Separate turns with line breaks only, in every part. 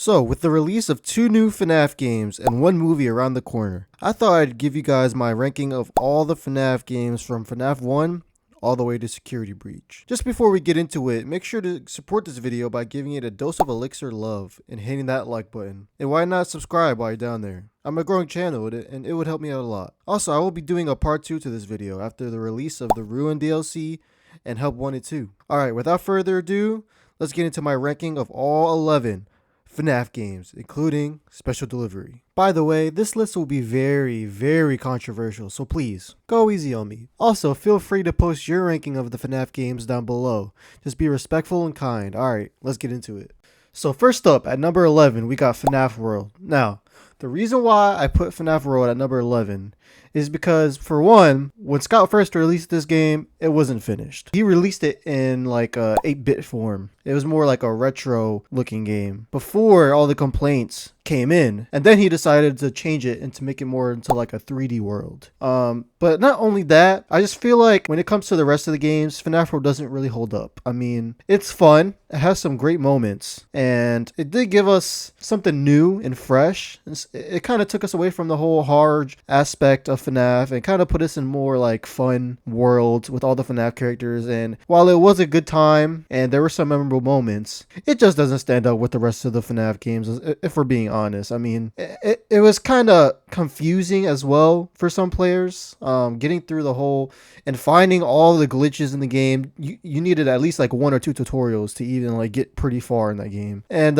So, with the release of 2 new FNAF games and 1 movie around the corner, I thought I'd give you guys my ranking of all the FNAF games from FNAF 1 all the way to Security Breach. Just before we get into it, make sure to support this video by giving it a dose of elixir love and hitting that like button. And why not subscribe while you're down there? I'm a growing channel and it would help me out a lot. Also, I will be doing a part 2 to this video after the release of the Ruin DLC and Help Wanted 2. Alright, without further ado, let's get into my ranking of all 11 FNAF games, including Special Delivery. By the way, this list will be very controversial, so please, go easy on me. Also, feel free to post your ranking of the FNAF games down below. Just be respectful and kind. Alright, let's get into it. So first up, at number 11, we got FNAF World. Now, the reason why I put FNAF World at number 11 is because, for one, when Scott first released this game, it wasn't finished. He released it in like a 8-bit form. It was more like a retro looking game before all the complaints came in, and then he decided to change it and to make it more into like a 3D world. But not only that, I just feel like when it comes to the rest of the games, FNAF World doesn't really hold up. I mean, it's fun, it has some great moments, and it did give us something new and fresh. It kind of took us away from the whole hard aspect of FNAF and kind of put us in more like fun world with all the FNAF characters. And while it was a good time and there were some memorable moments, it just doesn't stand up with the rest of the FNAF games, if we're being honest. I mean, it was kind of confusing as well for some players, getting through the whole and finding all the glitches in the game. You needed at least like 1 or 2 tutorials to even like get pretty far in that game. And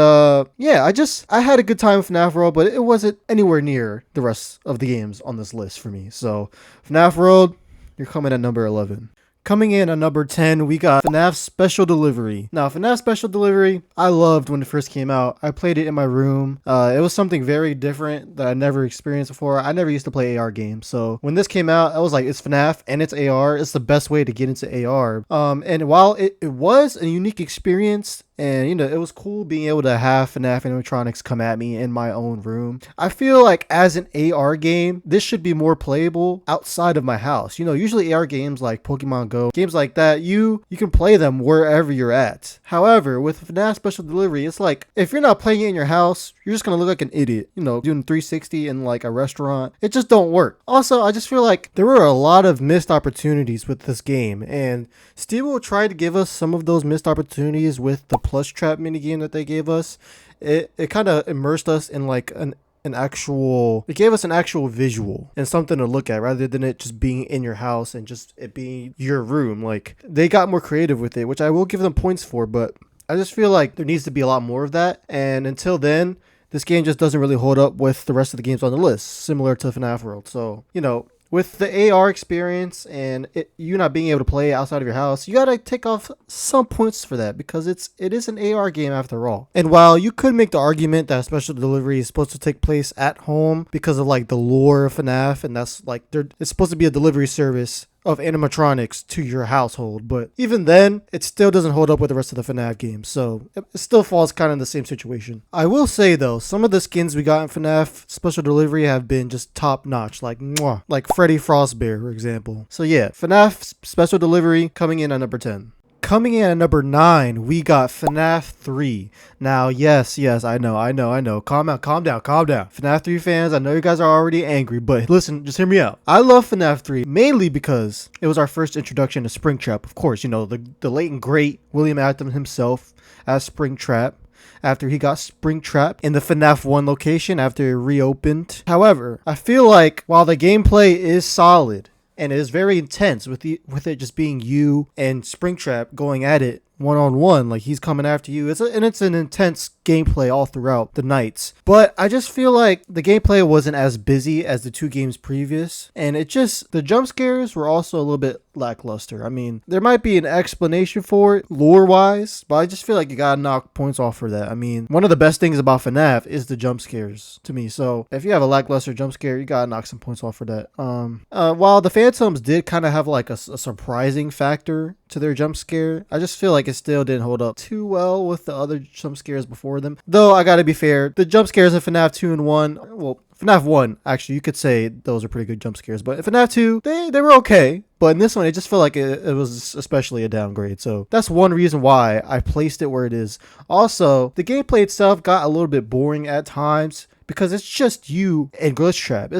yeah, I had a good time with FNAF World, but it wasn't anywhere near the rest of the games on this list for me. So FNAF World, you're coming at number 11. Coming in at number 10, we got FNAF Special Delivery. Now, FNAF Special Delivery, I loved when it first came out. I played it in my room. It was something very different that I never experienced before. I never used to play AR games. So when this came out, I was like, it's FNAF and it's AR. It's the best way to get into AR. And while it was a unique experience, and, you know, it was cool being able to have FNAF animatronics come at me in my own room, I feel like as an AR game, this should be more playable outside of my house. You know, usually AR games like Pokemon Go, games like that, you can play them wherever you're at. However, with FNAF Special Delivery, it's like, if you're not playing it in your house, you're just gonna look like an idiot, you know, doing 360 in like a restaurant. It just don't work. Also, I just feel like there were a lot of missed opportunities with this game, and Steve will try to give us some of those missed opportunities with the plush trap minigame that they gave us. It kind of immersed us in like it gave us an actual visual and something to look at rather than it just being in your house and just it being your room. Like, they got more creative with it, which I will give them points for, but I just feel like there needs to be a lot more of that. And until then, this game just doesn't really hold up with the rest of the games on the list, similar to FNAF World. So, you know, with the AR experience and you not being able to play outside of your house, you gotta take off some points for that because it is an AR game after all. And while you could make the argument that Special Delivery is supposed to take place at home because of like the lore of FNAF, and that's like it's supposed to be a delivery service of animatronics to your household, but even then, it still doesn't hold up with the rest of the FNAF games, so it still falls kind of in the same situation. I will say though, some of the skins we got in FNAF Special Delivery have been just top notch, like mwah, like Freddy Frostbear, for example. So yeah, FNAF Special Delivery coming in at number 10. Coming in at number 9, we got FNAF 3. Now, yes, I know. Calm down. FNAF 3 fans, I know you guys are already angry, but listen, just hear me out. I love FNAF 3, mainly because it was our first introduction to Springtrap. Of course, you know, the late and great William Afton himself as Springtrap, after he got Springtrap in the FNAF 1 location after it reopened. However, I feel like while the gameplay is solid, and it is very intense with it just being you and Springtrap going at it one-on-one, like he's coming after you. It's an intense gameplay all throughout the nights. But I just feel like the gameplay wasn't as busy as the 2 games previous, and the jump scares were also a little bit lackluster. I mean, there might be an explanation for it lore-wise, but I just feel like you gotta knock points off for that. I mean, one of the best things about FNAF is the jump scares to me. So if you have a lackluster jump scare, you gotta knock some points off for that. While the Phantoms did kind of have like a surprising factor to their jump scare, I just feel like like it still didn't hold up too well with the other jump scares before them. Though I gotta be fair, the jump scares in FNAF 2 and 1, well, FNAF 1, actually, you could say those are pretty good jump scares. But in FNAF 2, they were okay. But in this one, it just felt like it was especially a downgrade. So that's one reason why I placed it where it is. Also, the gameplay itself got a little bit boring at times because it's just you and Glitch Trap.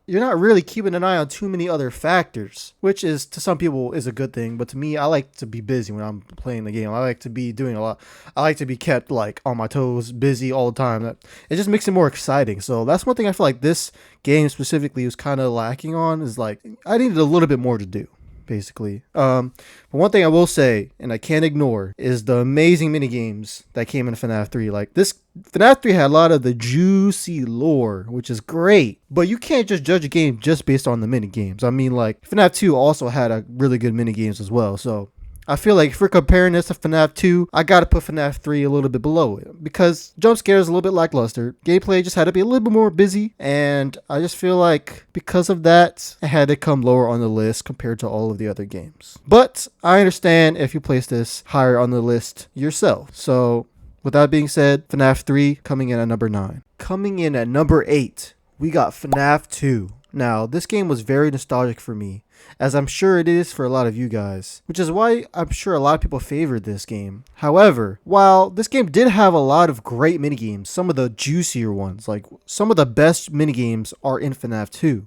You're not really keeping an eye on too many other factors, which is to some people is a good thing. But to me, I like to be busy when I'm playing the game. I like to be doing a lot. I like to be kept like on my toes, busy all the time. It just makes it more exciting. So that's one thing I feel like this game specifically was kind of lacking on, is like I needed a little bit more to do, basically. But one thing I will say, and I can't ignore, is the amazing mini games that came in FNAF 3. Like this FNAF 3 had a lot of the juicy lore, which is great, but you can't just judge a game just based on the mini games. I mean, like FNAF 2 also had a really good mini games as well. So I feel like if we're comparing this to FNAF 2, I gotta put FNAF 3 a little bit below it because jump scares is a little bit lackluster. Gameplay just had to be a little bit more busy, and I just feel like because of that, it had to come lower on the list compared to all of the other games. But I understand if you place this higher on the list yourself. So with that being said, FNAF 3 coming in at number 9. Coming in at number 8, we got FNAF 2. Now, this game was very nostalgic for me, as I'm sure it is for a lot of you guys, which is why I'm sure a lot of people favored this game. However, while this game did have a lot of great minigames, some of the juicier ones, like some of the best minigames are in FNAF 2.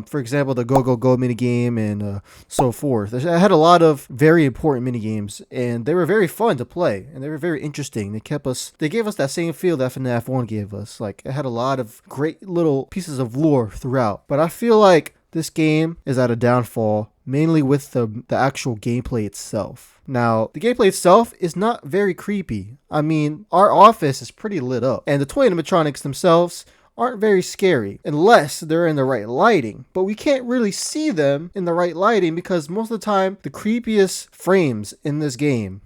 For example, the Go Go Go minigame and so forth. I had a lot of very important minigames, and they were very fun to play, and they were very interesting. They gave us that same feel that FNAF 1 gave us. Like, it had a lot of great little pieces of lore throughout. But I feel like this game is at a downfall, mainly with the actual gameplay itself. Now, the gameplay itself is not very creepy. I mean, our office is pretty lit up, and the toy animatronics themselves aren't very scary unless they're in the right lighting, but we can't really see them in the right lighting because most of the time the creepiest frames in this game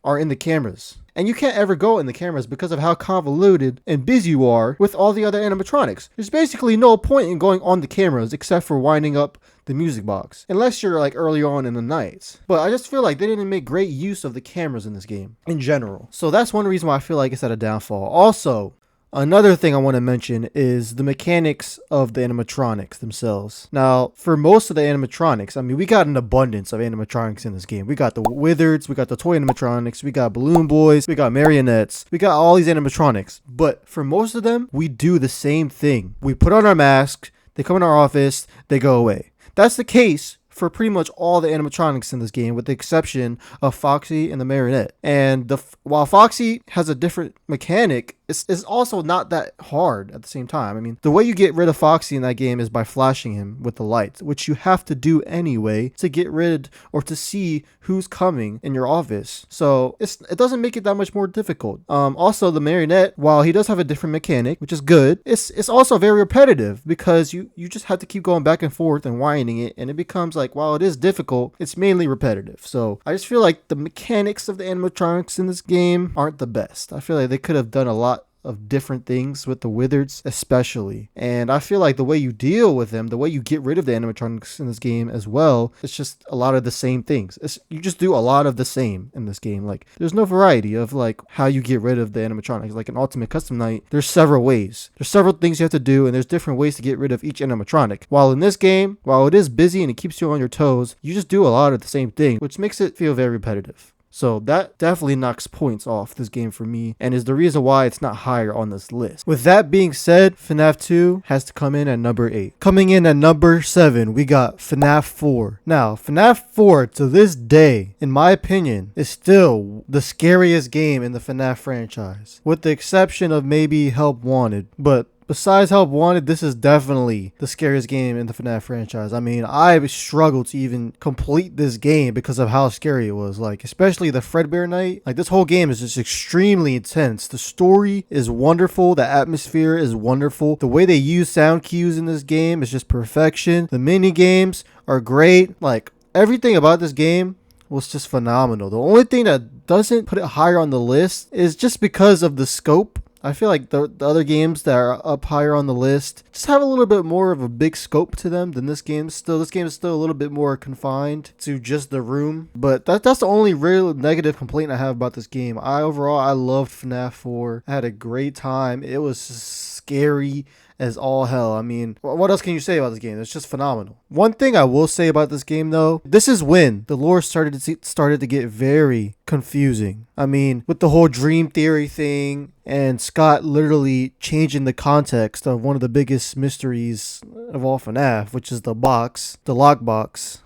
are in the cameras, and you can't ever go in the cameras because of how convoluted and busy you are with all the other animatronics. There's basically no point in going on the cameras except for winding up the music box, unless you're like early on in the night. But I just feel like they didn't make great use of the cameras in this game in general, so that's one reason why I feel like it's at a downfall. Also, another thing I want to mention is the mechanics of the animatronics themselves. Now, for most of the animatronics, I mean, we got an abundance of animatronics in this game. We got the Wizards, we got the toy animatronics, we got Balloon Boys, we got marionettes, we got all these animatronics. But for most of them, we do the same thing. We put on our mask, they come in our office, they go away. That's the case for pretty much all the animatronics in this game, with the exception of Foxy and the marionette. And while Foxy has a different mechanic, it's also not that hard at the same time. I mean, the way you get rid of Foxy in that game is by flashing him with the lights, which you have to do anyway to get rid or to see who's coming in your office. So it doesn't make it that much more difficult. Also, the marionette, while he does have a different mechanic, which is good, it's also very repetitive because you just have to keep going back and forth and winding it, and it becomes like, while it is difficult, it's mainly repetitive. So I just feel like the mechanics of the animatronics in this game aren't the best. I feel like they could have done a lot of different things with the Wizards especially, and I feel like the way you deal with them, the way you get rid of the animatronics in this game as well, it's just a lot of the same things. You just do a lot of the same in this game. Like, there's no variety of like how you get rid of the animatronics. Like in Ultimate Custom Night, there's several ways, there's several things you have to do, and there's different ways to get rid of each animatronic. While in this game, while it is busy and it keeps you on your toes, you just do a lot of the same thing, which makes it feel very repetitive. So that definitely knocks points off this game for me, and is the reason why it's not higher on this list. With that being said, FNAF 2 has to come in at number 8. Coming in at number 7, we got FNAF 4. Now, FNAF 4 to this day, in my opinion, is still the scariest game in the FNAF franchise, with the exception of maybe Help Wanted. But besides Help Wanted, this is definitely the scariest game in the FNAF franchise. I mean, I struggled to even complete this game because of how scary it was. Like, especially the Fredbear Night. Like, this whole game is just extremely intense. The story is wonderful. The atmosphere is wonderful. The way they use sound cues in this game is just perfection. The mini games are great. Like, everything about this game was just phenomenal. The only thing that doesn't put it higher on the list is just because of the scope I feel like the other games that are up higher on the list just have a little bit more of a big scope to them than this game. Still, this game is still a little bit more confined to just the room. But that's the only real negative complaint I have about this game. Overall I loved FNAF 4. I had a great time. It was scary as all hell. I mean, what else can you say about this game? It's just phenomenal. One thing I will say about this game though, this is when the lore started to get very confusing. I mean, with the whole dream theory thing and Scott literally changing the context of one of the biggest mysteries of all FNAF, which is the lockbox,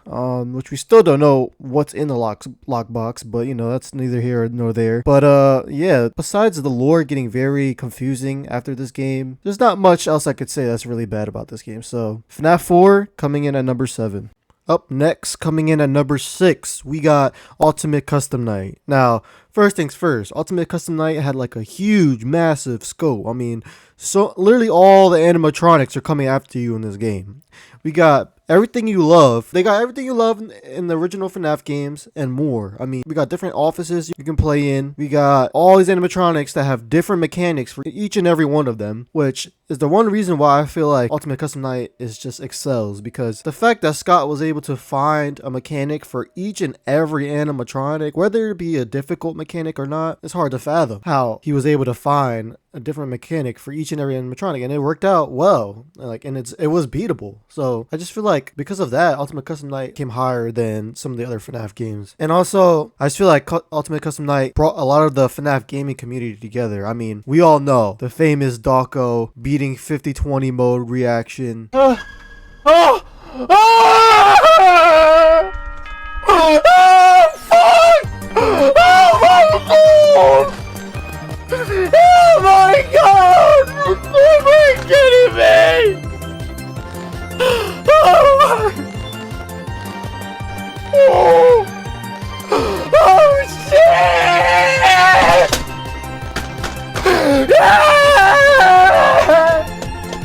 which we still don't know what's in the lockbox, but you know, that's neither here nor there. But yeah, besides the lore getting very confusing after this game, there's not much else I could say that's really bad about this game. So FNAF 4 coming in at number 7. Up next, coming in at number 6, we got Ultimate Custom Night. Now, first things first, Ultimate Custom Night had like a huge, massive scope. I mean, so literally all the animatronics are coming after you in this game. We got everything you love. They got everything you love in the original FNAF games and more. I mean, we got different offices you can play in. We got all these animatronics that have different mechanics for each and every one of them, which is the one reason why I feel like Ultimate Custom Night is just excels, because the fact that Scott was able to find a mechanic for each and every animatronic, whether it be a difficult mechanic or not, it's hard to fathom how he was able to find a different mechanic for each and every animatronic, and it worked out well. Like, and it was beatable. So I just feel like because of that, Ultimate Custom Night came higher than some of the other FNAF games. And also, I just feel like Ultimate Custom Night brought a lot of the FNAF gaming community together. I mean, we all know the famous Dawko beating 50-20 mode reaction.
Oh my god! Oh my kidding me! Oh shit!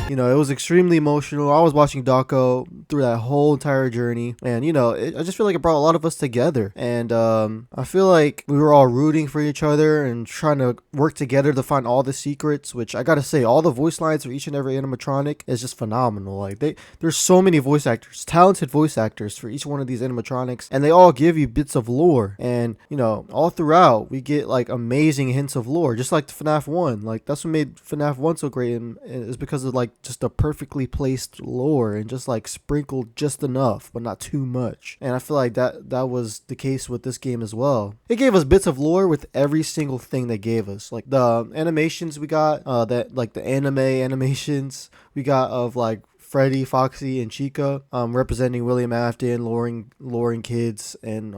You know, it was extremely emotional. I was watching Dawko through that whole entire journey, and you know, I just feel like it brought a lot of us together, and I feel like we were all rooting for each other and trying to work together to find all the secrets, which I gotta say, all the voice lines for each and every animatronic is just phenomenal. Like, there's so many voice actors, talented voice actors for each one of these animatronics, and they all give you bits of lore, and you know, all throughout we get like amazing hints of lore, just like the FNAF 1. Like, that's what made FNAF 1 so great, and it's because of like just a perfectly placed lore and just like sprinkled just enough but not too much. And I feel like that was the case with this game as well. It gave us bits of lore with every single thing they gave us. Like the animations we got, that like the anime animations we got of like Freddy, Foxy, and Chica, representing William Afton, luring kids, and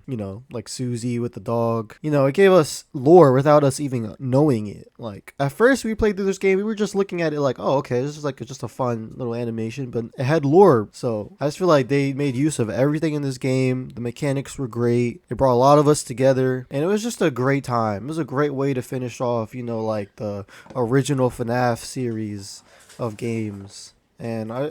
you know, like Susie with the dog. You know, it gave us lore without us even knowing it. Like, at first we played through this game, we were just looking at it like, oh, okay, this is like just a fun little animation, but it had lore. So I just feel like they made use of everything in this game. The mechanics were great. It brought a lot of us together, and it was just a great time. It was a great way to finish off, you know, like the original FNAF series of games. And I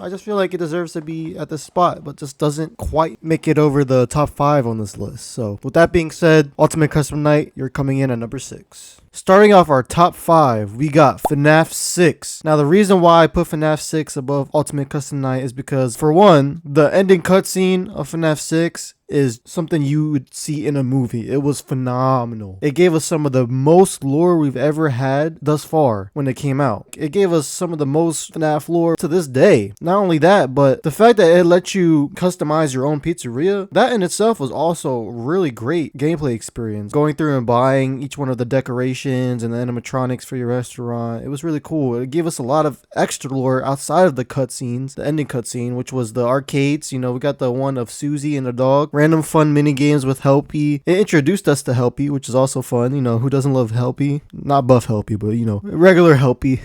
just feel like it deserves to be at this spot, but just doesn't quite make it over the top 5 on this list. So with that being said, Ultimate Custom Night, you're coming in at number 6. Starting off our top 5, we got FNAF 6. Now, the reason why I put FNAF 6 above Ultimate Custom Night is because, for one, the ending cutscene of FNAF 6 is something you would see in a movie. It was phenomenal. It gave us some of the most lore we've ever had thus far when it came out. It gave us some of the most FNAF lore to this day. Not only that, but the fact that it let you customize your own pizzeria, that in itself was also really great gameplay experience. Going through and buying each one of the decorations and the animatronics for your restaurant, it was really cool. It gave us a lot of extra lore outside of the cutscenes, the ending cutscene, which was the arcades. You know, we got the one of Susie and the dog. Random fun mini games with Helpy. It introduced us to Helpy, which is also fun. You know, who doesn't love Helpy? Not buff Helpy, but you know, regular Helpy.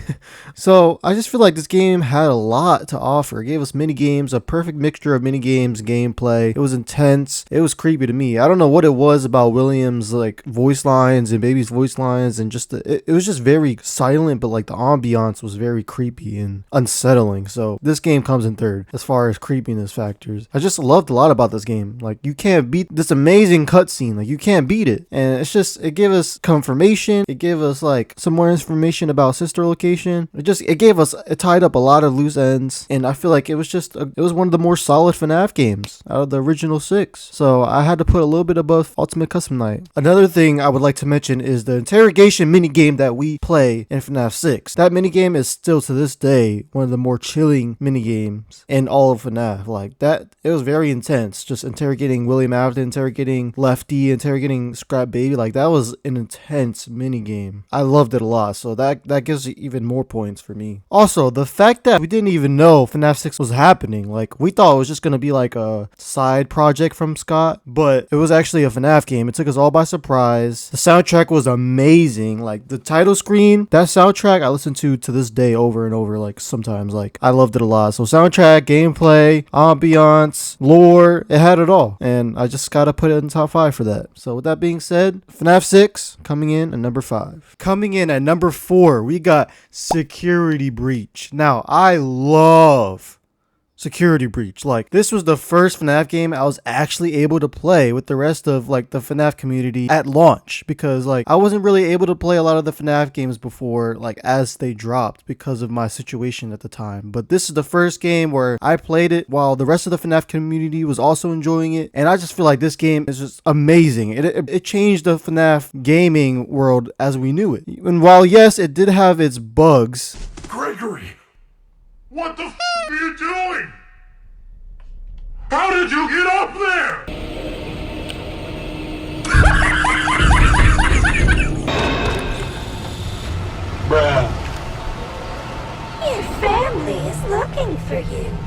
So I just feel like this game had a lot to offer. It gave us mini games, a perfect mixture of mini games, gameplay. It was intense. It was creepy to me. I don't know what it was about William's like voice lines and Baby's voice lines designs and just it was just very silent, but like the ambiance was very creepy and unsettling. So this game comes in third as far as creepiness factors. I just loved a lot about this game. Like, you can't beat this amazing cutscene. Like, you can't beat it. And it gave us confirmation. It gave us like some more information about sister location. It tied up a lot of loose ends, and I feel like it was one of the more solid FNAF games out of the original 6. So I had to put a little bit above Ultimate Custom Night. Another thing I would like to mention is the interrogation minigame that we play in FNAF 6. That minigame is still to this day one of the more chilling minigames in all of FNAF. Like that, it was very intense. Just interrogating William Afton, interrogating Lefty, interrogating Scrap Baby. Like, that was an intense minigame. I loved it a lot. So that gives you even more points for me. Also, the fact that we didn't even know FNAF 6 was happening. Like, we thought it was just gonna be like a side project from Scott, but it was actually a FNAF game. It took us all by surprise. The soundtrack was amazing. Like, the title screen, that soundtrack I listen to this day over and over. Like, sometimes, like, I loved it a lot. So soundtrack, gameplay, ambiance, lore, it had it all, and I just gotta put it in top 5 for that. So with that being said, FNAF 6 coming in at number 5. Coming in at number 4, we got Security Breach. Now, I love Security Breach. Like, this was the first FNAF game I was actually able to play with the rest of like the FNAF community at launch, because like I wasn't really able to play a lot of the FNAF games before, like as they dropped, because of my situation at the time. But this is the first game where I played it while the rest of the FNAF community was also enjoying it, and I just feel like this game is just amazing. It changed the FNAF gaming world as we knew it. And while yes, it did have its bugs.
Gregory! What the f are you doing? How did you get up there? Bruh.
Your family is looking for you.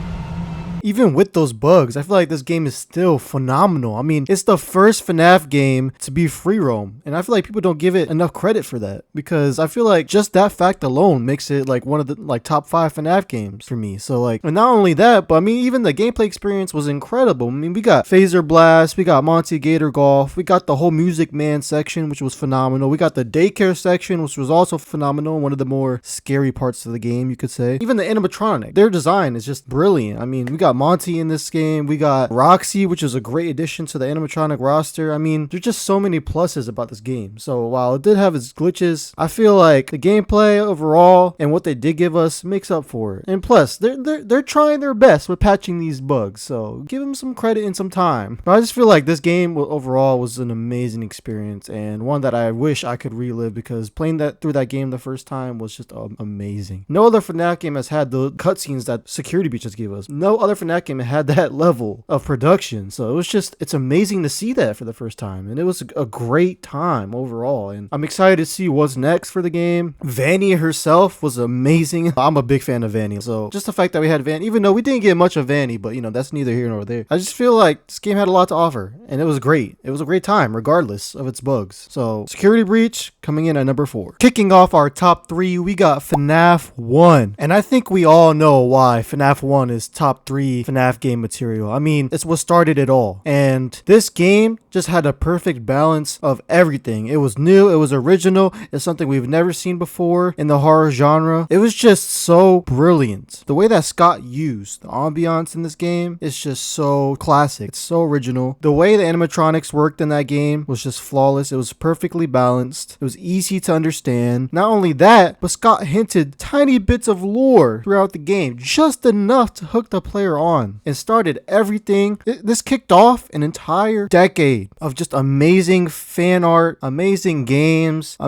Even with those bugs, I feel like this game is still phenomenal. I mean, it's the first FNAF game to be free roam, and I feel like people don't give it enough credit for that, because I feel like just that fact alone makes it like one of the like top 5 FNAF games for me. So like, and not only that, but I mean, even the gameplay experience was incredible. I mean, we got Phaser Blast, we got Monty Gator Golf, we got the whole Music Man section, which was phenomenal. We got the daycare section, which was also phenomenal, one of the more scary parts of the game, you could say. Even the animatronic, their design is just brilliant. I mean, we got Monty in this game, we got Roxy, which is a great addition to the animatronic roster. I mean, there's just so many pluses about this game. So while it did have its glitches, I feel like the gameplay overall and what they did give us makes up for it. And plus, they're trying their best with patching these bugs, so give them some credit and some time. But I just feel like this game overall was an amazing experience, and one that I wish I could relive, because playing through that game the first time was just amazing. No other FNAF game has had the cutscenes that Security Breach just gave us. No other FNAF game had that level of production. So it's amazing to see that for the first time, and it was a great time overall, and I'm excited to see what's next for the game. Vanny herself was amazing. I'm a big fan of Vanny, so just the fact that we had Vanny, even though we didn't get much of Vanny, but you know, that's neither here nor there. I just feel like this game had a lot to offer, and it was great. It was a great time regardless of its bugs. So Security Breach coming in at number 4. Kicking off our top 3, we got FNAF 1, and I think we all know why FNAF 1 is top 3 FNAF game material. I mean, it's what started it all, and this game just had a perfect balance of everything. It was new, it was original, it's something we've never seen before in the horror genre. It was just so brilliant. The way that Scott used the ambiance in this game is just so classic. It's so original. The way the animatronics worked in that game was just flawless. It was perfectly balanced. It was easy to understand. Not only that, but Scott hinted tiny bits of lore throughout the game, just enough to hook the player on, and started everything. This kicked off an entire decade of just amazing fan art, amazing games, an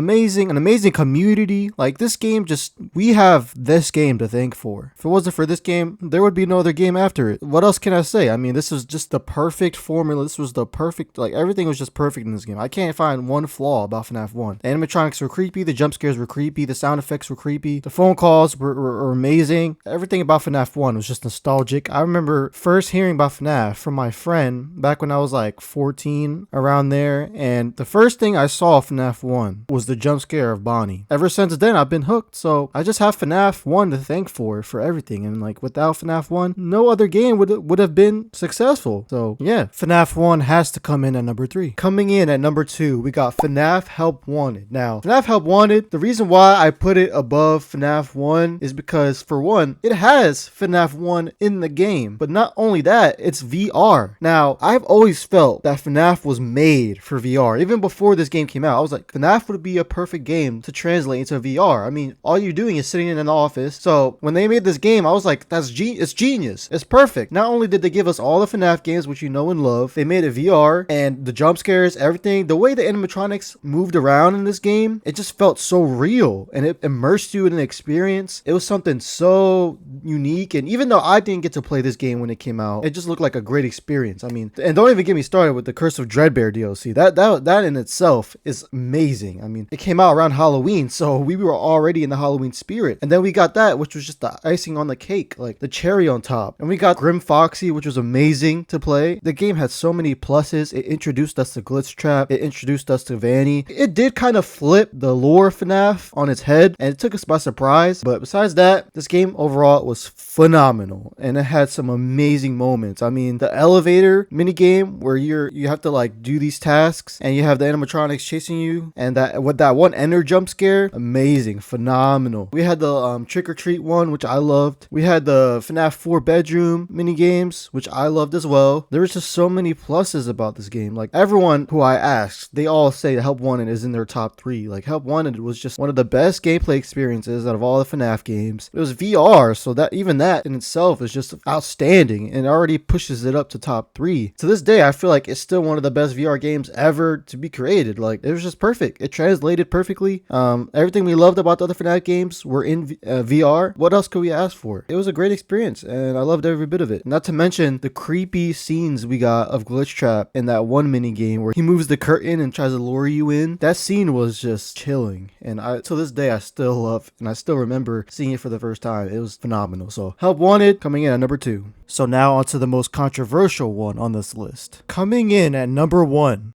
amazing community. Like, this game we have this game to thank for. If it wasn't for this game, there would be no other game after it. What else can I say? I mean, this was just the perfect formula. This was the perfect, like, everything was just perfect in this game. I can't find one flaw about FNAF 1. The animatronics were creepy, the jump scares were creepy, the sound effects were creepy, the phone calls were amazing. Everything about FNAF 1 was just nostalgic. I remember first hearing about FNAF from my friend back when I was like 14, around there, and the first thing I saw FNAF 1 was the jump scare of Bonnie. Ever since then, I've been hooked, so I just have FNAF 1 to thank for everything, and like without FNAF 1, no other game would have been successful. So yeah, FNAF 1 has to come in at number 3. Coming in at number 2, we got FNAF Help Wanted. Now, FNAF Help Wanted, the reason why I put it above FNAF 1 is because, for one, it has FNAF 1 in the game, but not only that, it's VR. Now, I've always felt that FNAF was made for VR. Even before this game came out, I was like, FNAF would be a perfect game to translate into VR. I mean, all you're doing is sitting in an office. So when they made this game, I was like, it's genius. It's perfect. Not only did they give us all the FNAF games, which you know and love, they made it VR, and the jump scares, everything, the way the animatronics moved around in this game, it just felt so real, and it immersed you in an experience. It was something so unique, and even though I didn't get to play this game when it came out, it just looked like a great experience. I mean, and don't even get me started with the Curse of Dreadbear DLC. That in itself is amazing. I mean, it came out around Halloween, so we were already in the Halloween spirit, and then we got that, which was just the icing on the cake, like the cherry on top. And we got Grim Foxy, which was amazing to play. The game had so many pluses. It introduced us to Glitch Trap. It introduced us to Vanny. It did kind of flip the lore FNAF on its head, and it took us by surprise. But besides that, this game overall was phenomenal, and it had some amazing moments. I mean, the elevator mini game where you have to like do these tasks, and you have the animatronics chasing you, and that with that one ender jump scare, amazing, phenomenal. We had the trick or treat one, which I loved. We had the FNAF 4 bedroom mini games, which I loved as well. There was just so many pluses about this game. Like, everyone who I asked, they all say Help Wanted is in their top 3. Like, Help Wanted was just one of the best gameplay experiences out of all the FNAF games. It was VR, so that even that in itself is just outstanding, and already pushes it up to top 3. To this day, I feel like it's still one of the best VR games ever to be created. Like, it was just perfect. It translated perfectly. Everything we loved about the other FNAF games were in VR. What else could we ask for? It was a great experience, and I loved every bit of it. Not to mention the creepy scenes we got of Glitch Trap in that one mini game where he moves the curtain and tries to lure you in. That scene was just chilling, and to this day I still love, and I still remember seeing it for the first time. It was phenomenal. So Help Wanted coming in at number 2. So now onto the most controversial one on this list. Coming in at number 1,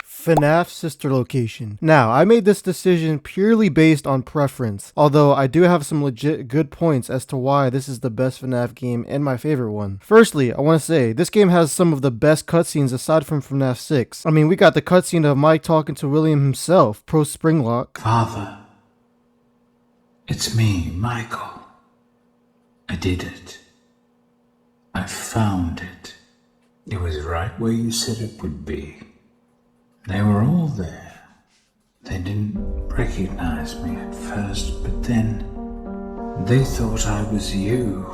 FNAF Sister Location. Now, I made this decision purely based on preference, although I do have some legit good points as to why this is the best FNAF game and my favorite one. Firstly, I want to say, this game has some of the best cutscenes aside from FNAF 6. I mean, we got the cutscene of Mike talking to William himself, pro Springlock.
Father, it's me, Michael. I did it. I found it. It was right where you said it would be. They were all there. They didn't recognize me at first, but then they thought I was you.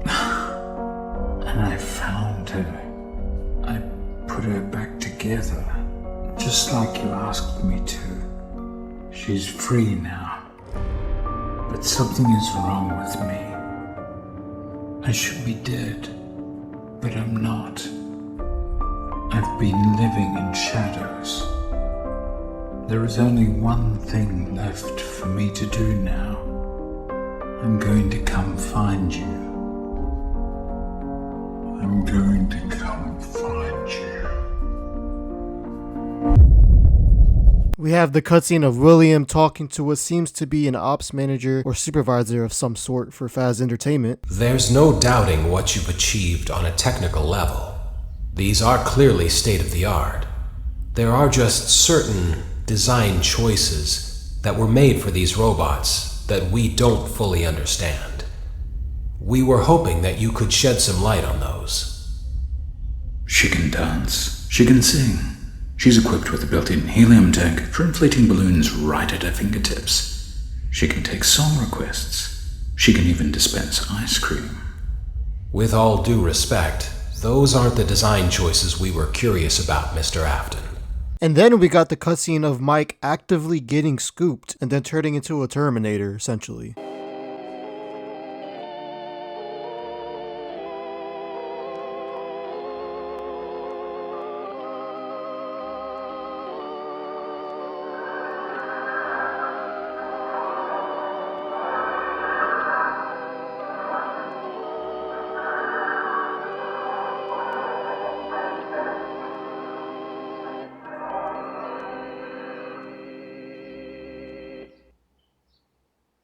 And I found her. I put her back together, just like you asked me to. She's free now. But something is wrong with me. I should be dead, but I'm not. I've been living in shadows. There is only one thing left for me to do now. I'm going to come find you. I'm going to come find you.
We have the cutscene of William talking to what seems to be an ops manager or supervisor of some sort for Faz Entertainment.
There's no doubting what you've achieved on a technical level. These are clearly state-of-the-art. There are just certain design choices that were made for these robots that we don't fully understand. We were hoping that you could shed some light on those.
She can dance. She can sing. She's equipped with a built-in helium tank for inflating balloons right at her fingertips. She can take song requests. She can even dispense ice cream.
With all due respect, those aren't the design choices we were curious about, Mr. Afton.
And then we got the cutscene of Mike actively getting scooped and then turning into a Terminator, essentially.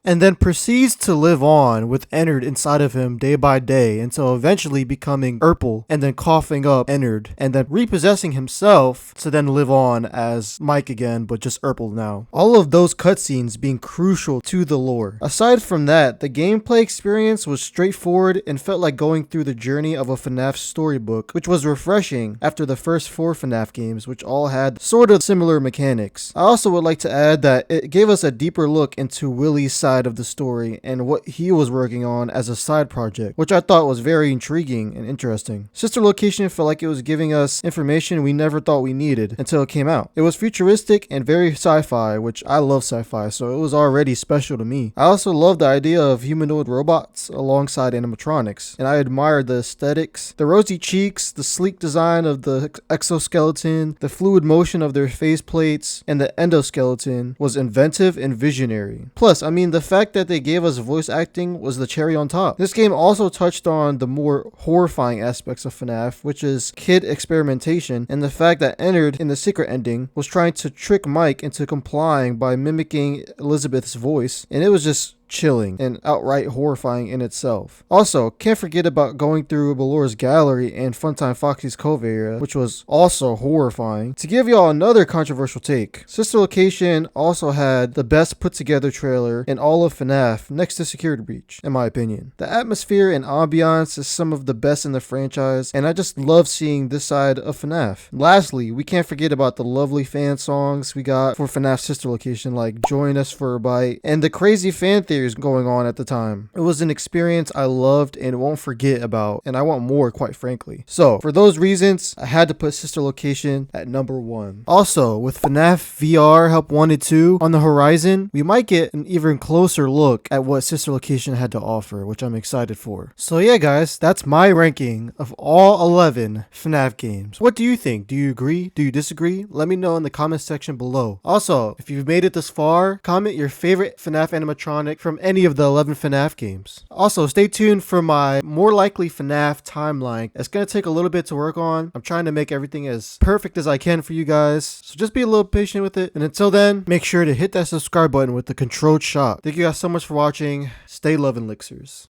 and then proceeds to live on with Ennard inside of him day by day until eventually becoming Urple and then coughing up Ennard and then repossessing himself to then live on as Mike again, but just Urple now. All of those cutscenes being crucial to the lore. Aside from that, the gameplay experience was straightforward and felt like going through the journey of a FNAF storybook, which was refreshing after the first 4 FNAF games, which all had sort of similar mechanics. I also would like to add that it gave us a deeper look into Willie's side of the story and what he was working on as a side project, which I thought was very intriguing and interesting. Sister Location felt like it was giving us information we never thought we needed until it came out. It was futuristic and very sci-fi, which I love sci-fi, so it was already special to me. I also love the idea of humanoid robots alongside animatronics, and I admired the aesthetics, the rosy cheeks, the sleek design of the exoskeleton, the fluid motion of their face plates, and the endoskeleton was inventive and visionary. Plus, I mean, the fact that they gave us voice acting was the cherry on top. This game also touched on the more horrifying aspects of FNAF, which is kid experimentation, and the fact that Ennard in the secret ending was trying to trick Mike into complying by mimicking Elizabeth's voice, and it was just chilling and outright horrifying in itself. Also, can't forget about going through Ballor's gallery and Funtime Foxy's Cove area, which was also horrifying. To give y'all another controversial take, Sister Location also had the best put together trailer in all of FNAF next to Security Breach, in my opinion. The atmosphere and ambiance is some of the best in the franchise, and I just love seeing this side of FNAF. Lastly, we can't forget about the lovely fan songs we got for FNAF Sister Location, like Join Us for a Bite, and the crazy fan theories going on at the time. It was an experience I loved and won't forget about, and I want more, quite frankly. So, for those reasons, I had to put Sister Location at number 1. Also, with FNAF VR Help Wanted 2 on the horizon, we might get an even closer look at what Sister Location had to offer, which I'm excited for. So yeah guys, that's my ranking of all 11 FNAF games. What do you think? Do you agree? Do you disagree? Let me know in the comment section below. Also, if you've made it this far, comment your favorite FNAF animatronic from any of the 11 FNAF games. Also, stay tuned for my more likely FNAF timeline. It's going to take a little bit to work on. I'm trying to make everything as perfect as I can for you guys, so just be a little patient with it. And until then, make sure to hit that subscribe button with the controlled shot. Thank you guys so much for watching. Stay loving Elixirs.